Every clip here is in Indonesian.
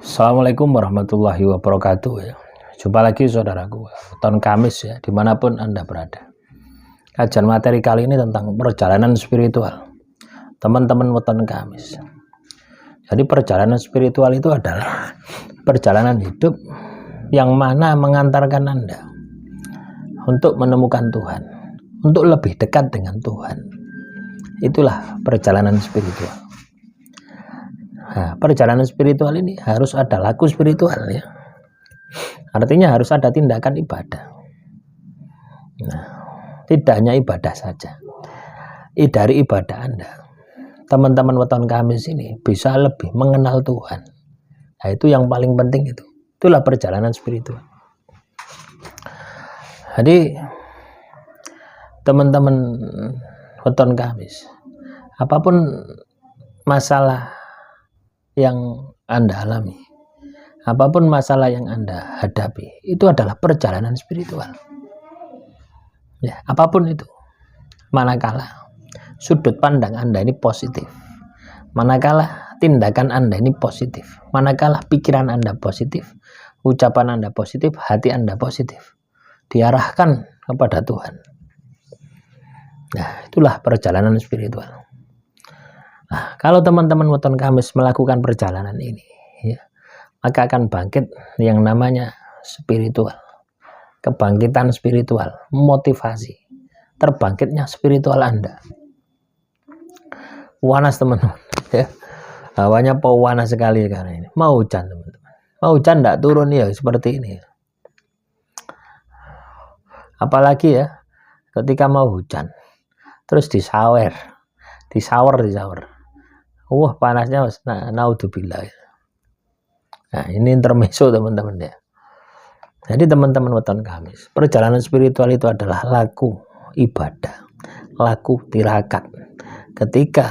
Assalamualaikum warahmatullahi wabarakatuh ya. Jumpa lagi saudaraku, tahun Kamis ya, dimanapun Anda berada. Kajian materi kali ini tentang perjalanan spiritual teman-teman weton Kamis. Jadi perjalanan spiritual itu adalah perjalanan hidup yang mana mengantarkan Anda untuk menemukan Tuhan, untuk lebih dekat dengan Tuhan. Itulah perjalanan spiritual. Nah, perjalanan spiritual ini harus ada laku spiritual ya. Artinya harus ada tindakan ibadah. Nah, tidak hanya ibadah saja. Dari ibadah Anda, teman-teman weton Kamis ini bisa lebih mengenal Tuhan. Nah, itu yang paling penting itu. Itulah perjalanan spiritual. Jadi teman-teman weton Kamis, apapun masalah yang Anda alami, apapun masalah yang Anda hadapi, itu adalah perjalanan spiritual ya, apapun itu. Manakala sudut pandang Anda ini positif, manakala tindakan Anda ini positif, manakala pikiran Anda positif, ucapan Anda positif, hati Anda positif, diarahkan kepada Tuhan. Nah, itulah perjalanan spiritual. Nah, kalau teman-teman weton Kamis melakukan perjalanan ini ya, maka akan bangkit yang namanya spiritual, kebangkitan spiritual, motivasi, terbangkitnya spiritual Anda. Panas teman-teman ya, hawanya panas sekali karena ini mau hujan teman-teman, mau hujan tidak turun ya seperti ini. Apalagi ya ketika mau hujan terus disawer. Wah, panasnya naudzubillah. Nah, ini intermezzo teman-teman ya. Jadi teman-teman weton Kamis, perjalanan spiritual itu adalah laku ibadah, laku tirakat. Ketika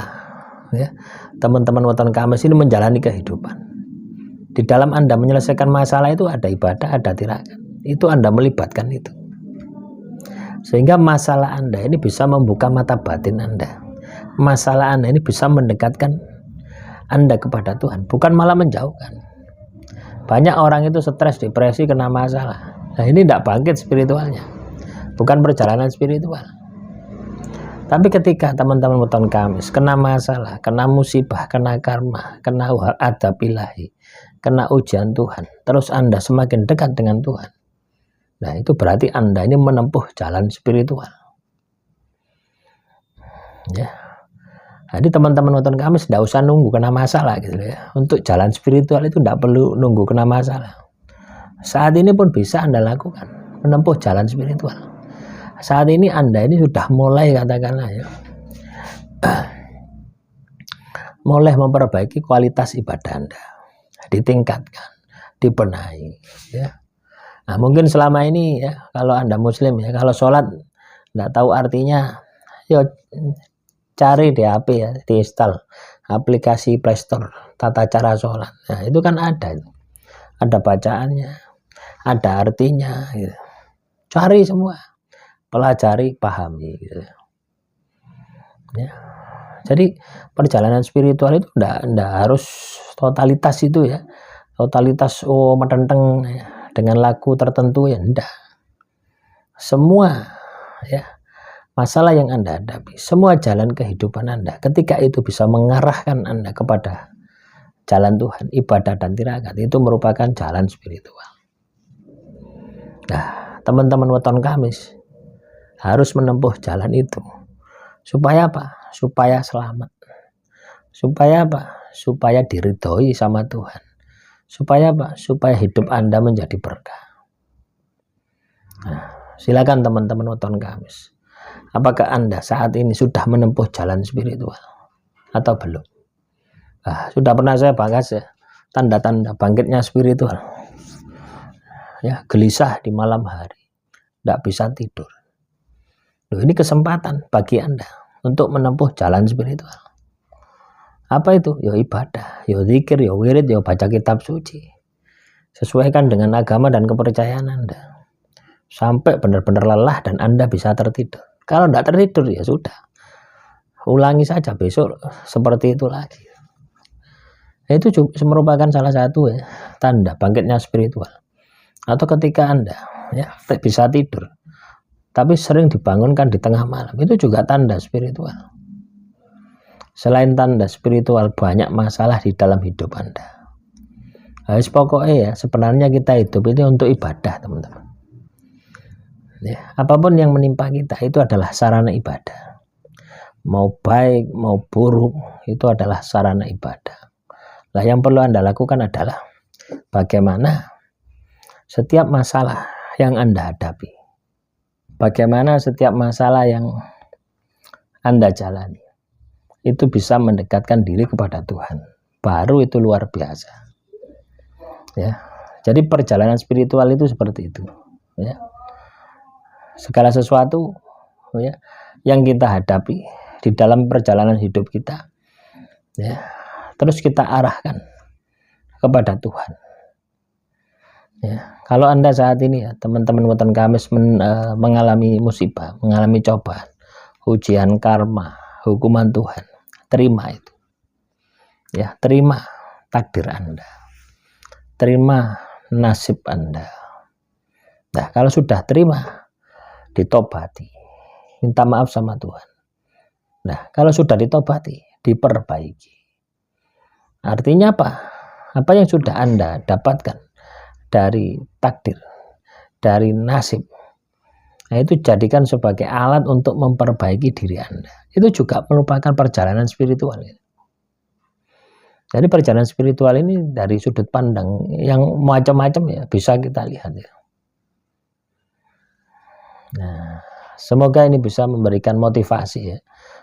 ya, teman-teman weton Kamis ini menjalani kehidupan, di dalam Anda menyelesaikan masalah itu ada ibadah, ada tirakat. Itu Anda melibatkan itu. Sehingga masalah Anda ini bisa membuka mata batin Anda. Masalah Anda ini bisa mendekatkan Anda kepada Tuhan, bukan malah menjauhkan. Banyak orang itu stres, depresi, kena masalah. Nah, ini tidak bangkit spiritualnya, bukan perjalanan spiritual. Tapi ketika teman-teman weton Kamis kena masalah, kena musibah, kena karma, kena adab ilahi, kena ujian Tuhan, terus Anda semakin dekat dengan Tuhan. Nah, itu berarti Anda ini menempuh jalan spiritual. Ya. Jadi teman-teman weton Kamis tidak usah nunggu kena masalah gitu ya. Untuk jalan spiritual itu tidak perlu nunggu kena masalah. Saat ini pun bisa Anda lakukan, menempuh jalan spiritual. Saat ini Anda ini sudah mulai katakanlah ya, mulai memperbaiki kualitas ibadah Anda, ditingkatkan, dibenahi ya. Nah, mungkin selama ini ya, kalau Anda muslim ya, kalau sholat tidak tahu artinya, ya cari di HP ya, diinstal aplikasi Play Store tata cara sholat. Nah, itu kan ada bacaannya, ada artinya gitu. Cari semua, pelajari, pahami gitu. Ya. Jadi perjalanan spiritual itu enggak harus totalitas itu ya, totalitas metenteng ya, dengan laku tertentu ya, enggak. Semua ya, masalah yang Anda hadapi, semua jalan kehidupan Anda, ketika itu bisa mengarahkan Anda kepada jalan Tuhan, ibadah dan tirakat, itu merupakan jalan spiritual. Nah, teman-teman weton Kamis harus menempuh jalan itu. Supaya apa? Supaya selamat. Supaya apa? Supaya diridhoi sama Tuhan. Supaya apa? Supaya hidup Anda menjadi berkah. Nah, silakan teman-teman weton Kamis. Apakah Anda saat ini sudah menempuh jalan spiritual atau belum? Nah, sudah pernah saya bahas ya, tanda-tanda bangkitnya spiritual. Ya, gelisah di malam hari, tidak bisa tidur. Loh, ini kesempatan bagi Anda untuk menempuh jalan spiritual. Apa itu? Ya ibadah, ya zikir, ya wirid, ya baca kitab suci. Sesuaikan dengan agama dan kepercayaan Anda. Sampai benar-benar lelah dan Anda bisa tertidur. Kalau tidak tertidur ya sudah, ulangi saja besok seperti itu lagi. Itu juga merupakan salah satu ya, tanda bangkitnya spiritual. Atau ketika Anda ya bisa tidur, tapi sering dibangunkan di tengah malam, itu juga tanda spiritual. Selain tanda spiritual, banyak masalah di dalam hidup Anda. Harus pokoknya ya, sebenarnya kita hidup ini untuk ibadah, teman-teman. Ya, apapun yang menimpa kita itu adalah sarana ibadah. Mau baik, mau buruk, itu adalah sarana ibadah. Nah, yang perlu Anda lakukan adalah bagaimana setiap masalah yang Anda hadapi, bagaimana setiap masalah yang Anda jalani, itu bisa mendekatkan diri kepada Tuhan. Baru itu luar biasa. Ya, jadi perjalanan spiritual itu seperti itu. Ya, segala sesuatu ya yang kita hadapi di dalam perjalanan hidup kita, ya, terus kita arahkan kepada Tuhan. Ya, kalau Anda saat ini ya teman-teman Weton Kamis mengalami musibah, mengalami cobaan, ujian karma, hukuman Tuhan, terima itu. Ya, terima takdir Anda, terima nasib Anda. Nah, kalau sudah terima, ditobati, minta maaf sama Tuhan. Nah, kalau sudah ditobati, diperbaiki. Artinya apa? Apa yang sudah Anda dapatkan dari takdir, dari nasib, nah itu jadikan sebagai alat untuk memperbaiki diri Anda. Itu juga merupakan perjalanan spiritual. Jadi perjalanan spiritual ini dari sudut pandang yang macam-macam ya, bisa kita lihat ya. Nah, semoga ini bisa memberikan motivasi ya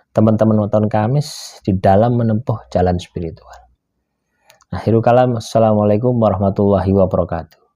teman-teman Weton Kamis di dalam menempuh jalan spiritual. Akhirul kalam, assalamualaikum warahmatullahi wabarakatuh.